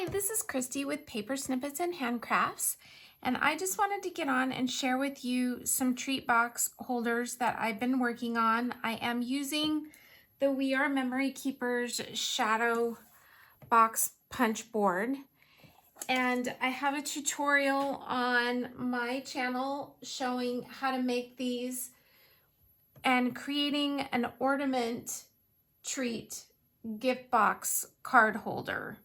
Hi, this is Christy with Paper Snippets and Handcrafts, and I just wanted to get on and share with you some treat box holders that I've been working on. I am using the We Are Memory Keepers Shadow Box Punch Board, and I have a tutorial on my channel showing how to make these and creating an ornament treat gift box card holder.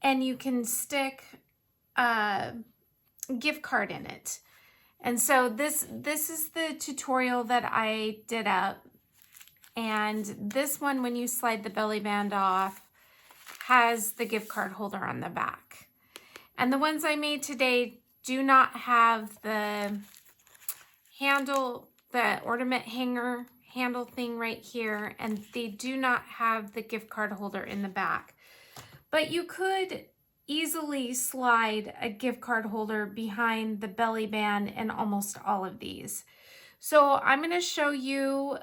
And you can stick a gift card in it. And so this is the tutorial that I did up. And this one, when you slide the belly band off, has the gift card holder on the back. And the ones I made today do not have the handle, the ornament hanger handle thing right here, and they do not have the gift card holder in the back. But you could easily slide a gift card holder behind the belly band in almost all of these. So I'm going to show you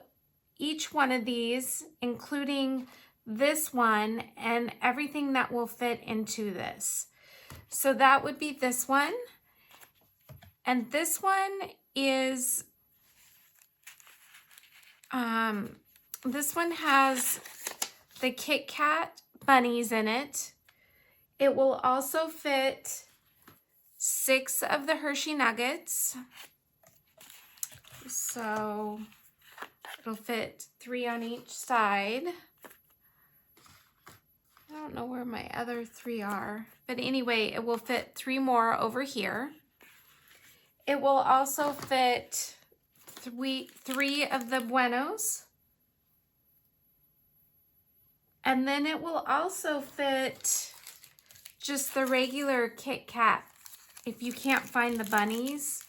each one of these, including this one and everything that will fit into this. So that would be this one. And this one is, this one has the Kit Kat bunnies in it. It will also fit 6 of the Hershey Nuggets. So it'll fit 3 on each side. I don't know where my other 3 are, but anyway, it will fit 3 more over here. It will also fit 3 of the Buenos. And then it will also fit just the regular Kit Kat. If you can't find the bunnies,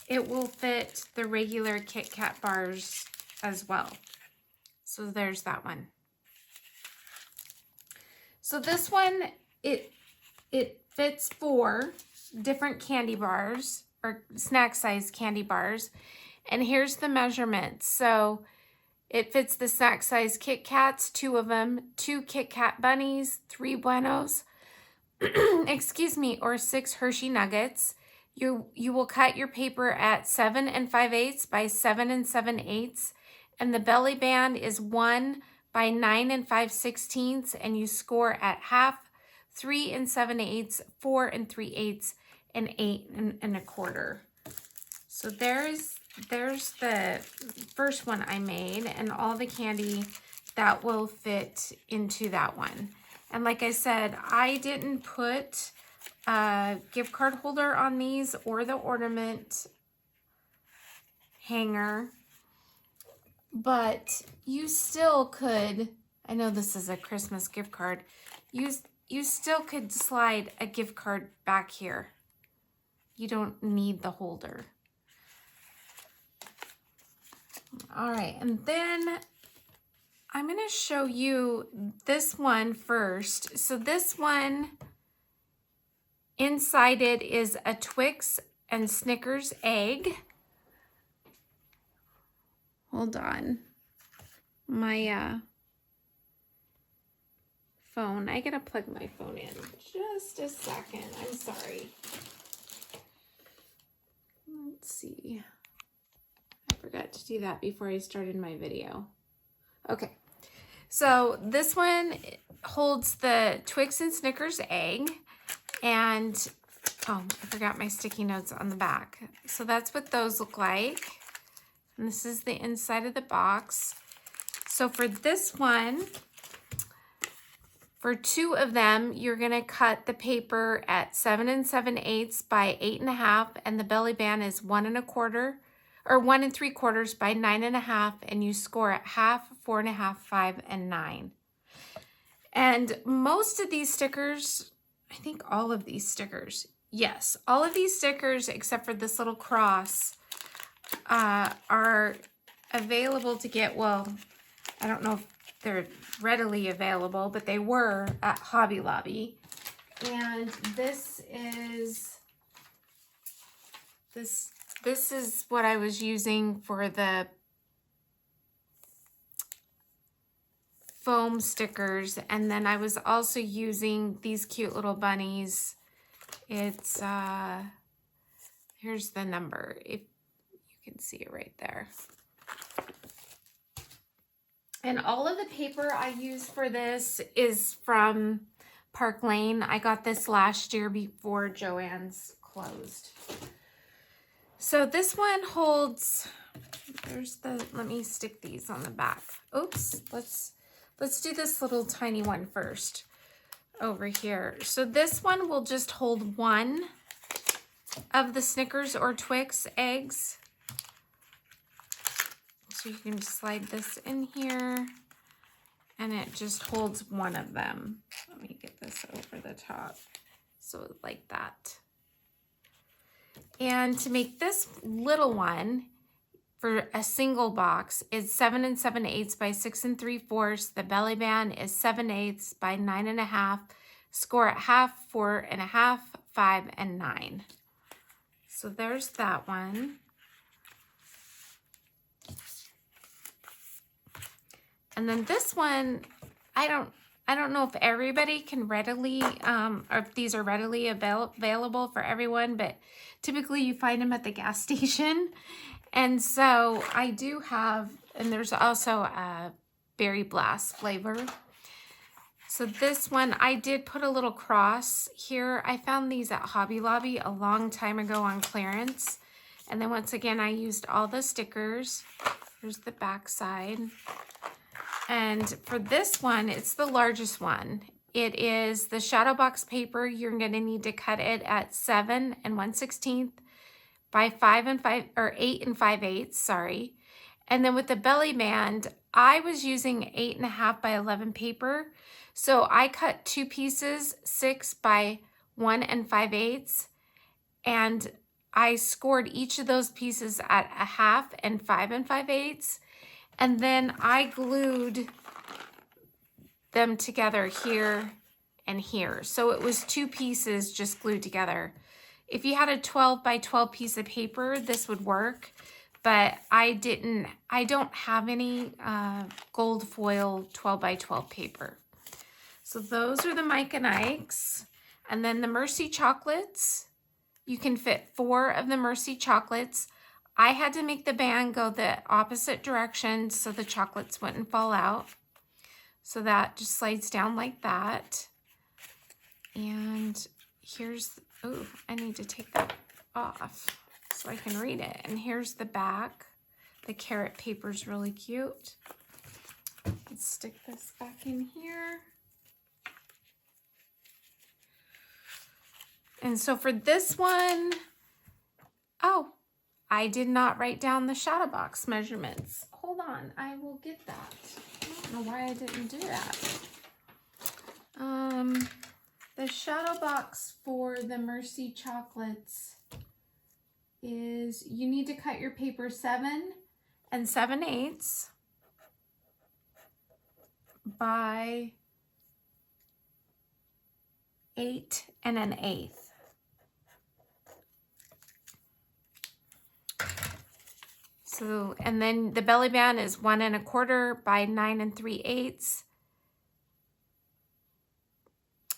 it will fit the regular Kit Kat bars as well. So there's that one. So this one, it fits 4 different candy bars or snack size candy bars. And here's the measurements. So it fits the snack size Kit Kats, 2 of them, 2 Kit Kat bunnies, 3 Buenos, excuse me, or 6 Hershey Nuggets. You will cut your paper at 7 5/8 by 7 7/8, and the belly band is 1 by 9 5/16, and you score at half, 3 7/8, 4 3/8, and 8 1/4. So there's the first one I made, and all the candy that will fit into that one. And like I said, I didn't put a gift card holder on these or the ornament hanger, but you still could, I know this is a Christmas gift card, you still could slide a gift card back here. You don't need the holder. All right, and then I'm going to show you this one first. So this one, inside it is a Twix and Snickers egg. Hold on. My phone. I gotta plug my phone in. Just a second. I'm sorry. Let's see. I forgot to do that before I started my video. Okay. So this one holds the Twix and Snickers egg, and oh, I forgot my sticky notes on the back. So that's what those look like. And this is the inside of the box. So for this one, for 2 of them, you're gonna cut the paper at 7 7/8 by 8 1/2, and the belly band is 1 1/4 or 1 3/4 by 9 1/2, and you score at half, 4 1/2, 5, and 9. And most of these stickers, I think all of these stickers, yes, all of these stickers except for this little cross are available to get. Well, I don't know if they're readily available, but they were at Hobby Lobby. And this is what I was using for the foam stickers, and then I was also using these cute little bunnies. It's here's the number if you can see it right there. And all of the paper I use for this is from Park Lane. I got this last year before Joann's closed. So this one holds, there's the, let me stick these on the back. Oops, let's do this little tiny one first over here. So this one will just hold one of the Snickers or Twix eggs. So you can slide this in here and it just holds one of them. Let me get this over the top. So like that. And to make this little one for a single box is 7 7/8 by 6 3/4. The belly band is 7/8 by 9 1/2. Score at half, 4 1/2, 5, and 9. So there's that one. And then this one, I don't know if everybody can readily, or if these are readily available for everyone, but typically you find them at the gas station. And so I do have, and there's also a berry blast flavor. So this one, I did put a little cross here. I found these at Hobby Lobby a long time ago on clearance. And then once again, I used all the stickers. Here's the back side. And for this one, it's the largest one. It is the shadow box paper. You're going to need to cut it at 7 1/16 by 8 5/8, sorry. And then with the belly band, I was using 8 1/2 by 11 paper. So I cut 2 pieces, 6 by 1 5/8. And I scored each of those pieces at 1/2 and 5 5/8. And then I glued them together here and here. So it was 2 pieces just glued together. If you had a 12 by 12 piece of paper, this would work. But I don't have any gold foil 12 by 12 paper. So those are the Mike and Ike's. And then the Mercy chocolates. You can fit 4 of the Mercy chocolates. I had to make the band go the opposite direction so the chocolates wouldn't fall out. So that just slides down like that. And here's, oh, I need to take that off so I can read it. And here's the back. The carrot paper's really cute. Let's stick this back in here. And so for this one, oh, I did not write down the shadow box measurements. Hold on, I will get that. I don't know why I didn't do that. The shadow box for the Mercy chocolates is, you need to cut your paper 7 7/8 by 8 1/8. So, and then the belly band is 1 1/4 by 9 3/8.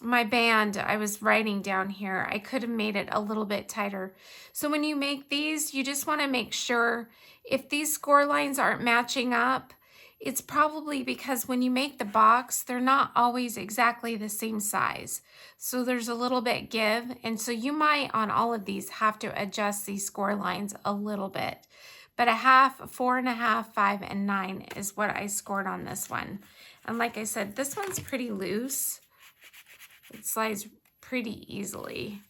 My band, I was writing down here, I could have made it a little bit tighter. So when you make these, you just want to make sure if these score lines aren't matching up, it's probably because when you make the box, they're not always exactly the same size. So there's a little bit give. And so you might, on all of these, have to adjust these score lines a little bit. But 1/2, 4 1/2, 5, and 9 is what I scored on this one. And like I said, this one's pretty loose. It slides pretty easily.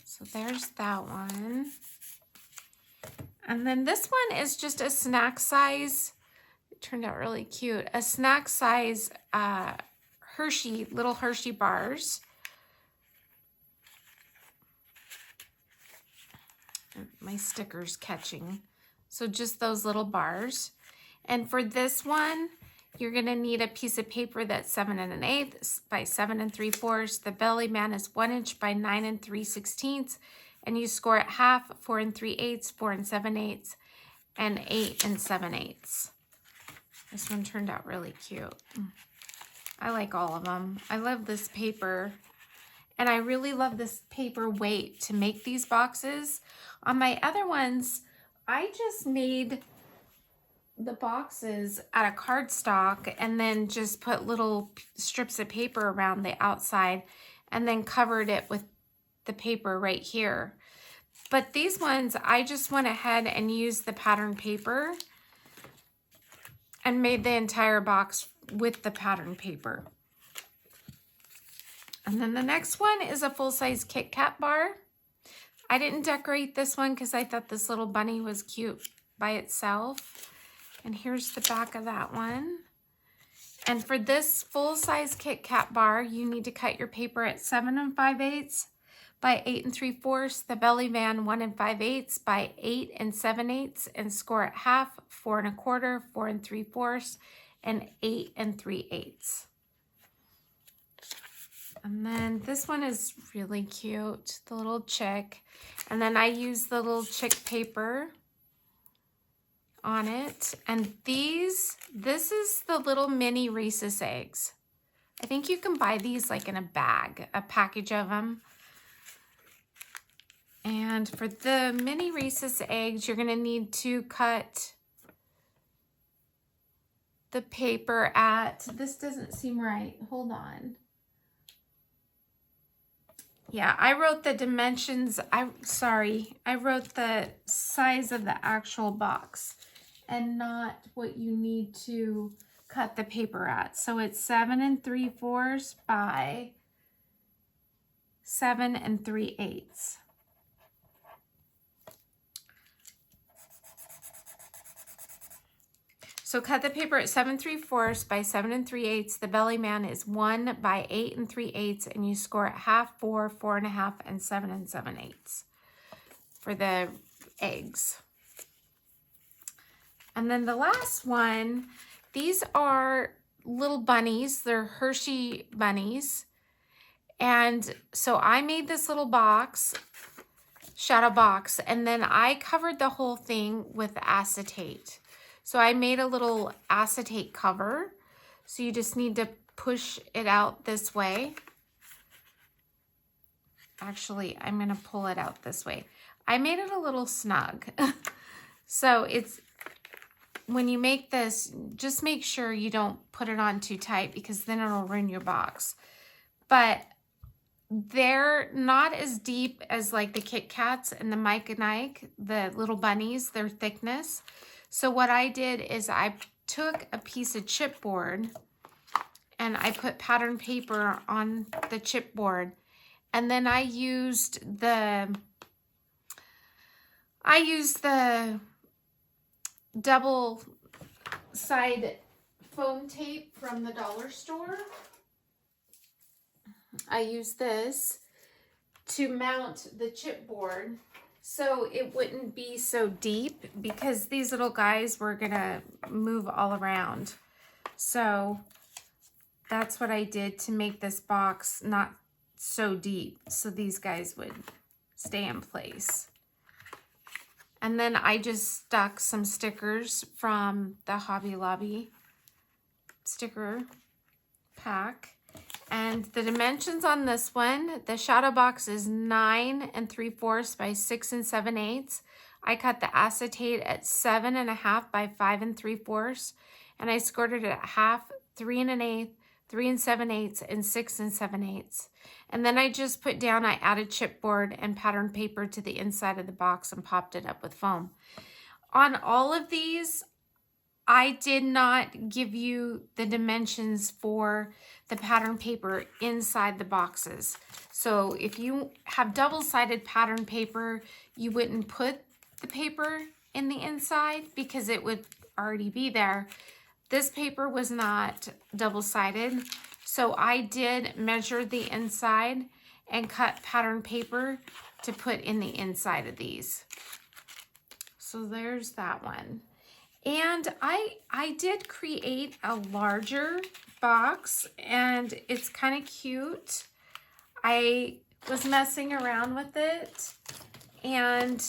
So there's that one. And then this one is just a snack size. It turned out really cute. A snack size Hershey, little Hershey bars. My sticker's catching. So just those little bars. And for this one, you're gonna need a piece of paper that's 7 1/8 by 7 3/4. The belly band is 1 inch by 9 3/16. And you score at 1/2, 4 3/8, 4 7/8, and 8 7/8. This one turned out really cute. I like all of them. I love this paper. And I really love this paper weight to make these boxes. On my other ones, I just made the boxes out of cardstock and then just put little strips of paper around the outside and then covered it with the paper right here. But these ones, I just went ahead and used the pattern paper and made the entire box with the pattern paper. And then the next one is a full-size Kit Kat bar. I didn't decorate this one because I thought this little bunny was cute by itself. And here's the back of that one. And for this full-size Kit Kat bar, you need to cut your paper at 7 5/8 by 8 3/4, the belly band 1 5/8 by 8 7/8, and score at half, 4 1/4, 4 3/4, and 8 3/8. And then this one is really cute, the little chick. And then I use the little chick paper on it. And this is the little mini Reese's eggs. I think you can buy these like in a bag, a package of them. And for the mini Reese's eggs, you're gonna need to cut the paper at, this doesn't seem right, hold on. Yeah, I wrote the dimensions, I wrote the size of the actual box and not what you need to cut the paper at. So it's 7 3/4 by 7 3/8. So cut the paper at 7 3/4 by 7 3/8. The belly man is 1 by 8 3/8, and you score at half, 4, 4 1/2, and 7 7/8 for the eggs. And then the last one, these are little bunnies. They're Hershey bunnies. And so I made this little box, shadow box, and then I covered the whole thing with acetate. So I made a little acetate cover. So you just need to push it out this way. Actually, I'm gonna pull it out this way. I made it a little snug. So it's, when you make this, just make sure you don't put it on too tight because then it'll ruin your box. But they're not as deep as like the Kit Kats and the Mike and Ike, the little bunnies, their thickness. So what I did is I took a piece of chipboard and I put pattern paper on the chipboard, and then I used the double side foam tape from the dollar store. I used this to mount the chipboard so it wouldn't be so deep because these little guys were gonna move all around. So that's what I did to make this box not so deep so these guys would stay in place. And then I just stuck some stickers from the Hobby Lobby sticker pack. And the dimensions on this one, the shadow box is 9 3/4 by 6 7/8. I cut the acetate at 7 1/2 by 5 3/4, and I scored it at half, 3 1/8, 3 7/8, and 6 7/8. And then I just put down, I added chipboard and pattern paper to the inside of the box and popped it up with foam. On all of these, I did not give you the dimensions for the pattern paper inside the boxes. So if you have double-sided pattern paper, you wouldn't put the paper in the inside because it would already be there. This paper was not double-sided, so I did measure the inside and cut pattern paper to put in the inside of these. So there's that one. And I did create a larger box, and it's kind of cute. I was messing around with it, and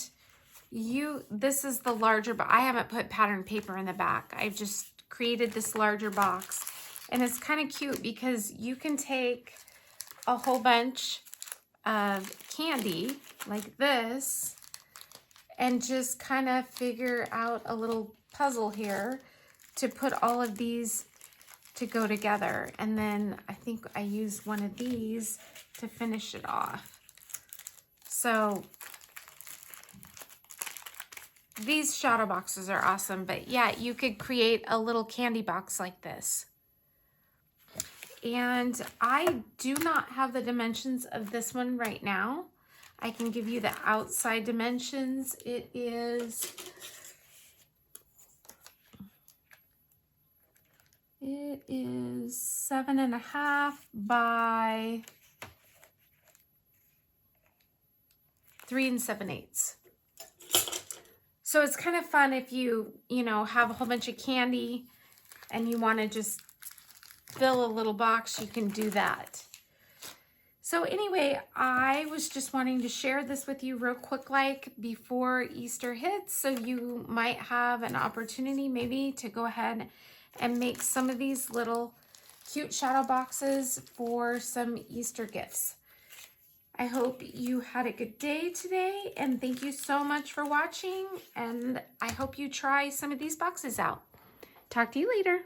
this is the larger, but I haven't put pattern paper in the back. I've just created this larger box. And it's kind of cute because you can take a whole bunch of candy like this and just kind of figure out a little puzzle here to put all of these to go together. And then I think I used one of these to finish it off. So these shadow boxes are awesome, but yeah, you could create a little candy box like this. And I do not have the dimensions of this one right now. I can give you the outside dimensions. It is 7.5 by 3 7/8. So it's kind of fun if you have a whole bunch of candy and you want to just fill a little box, you can do that. So anyway, I was just wanting to share this with you real quick, like before Easter hits, so you might have an opportunity maybe to go ahead and make some of these little cute shadow boxes for some Easter gifts. I hope you had a good day today, and thank you so much for watching, and I hope you try some of these boxes out. Talk to you later.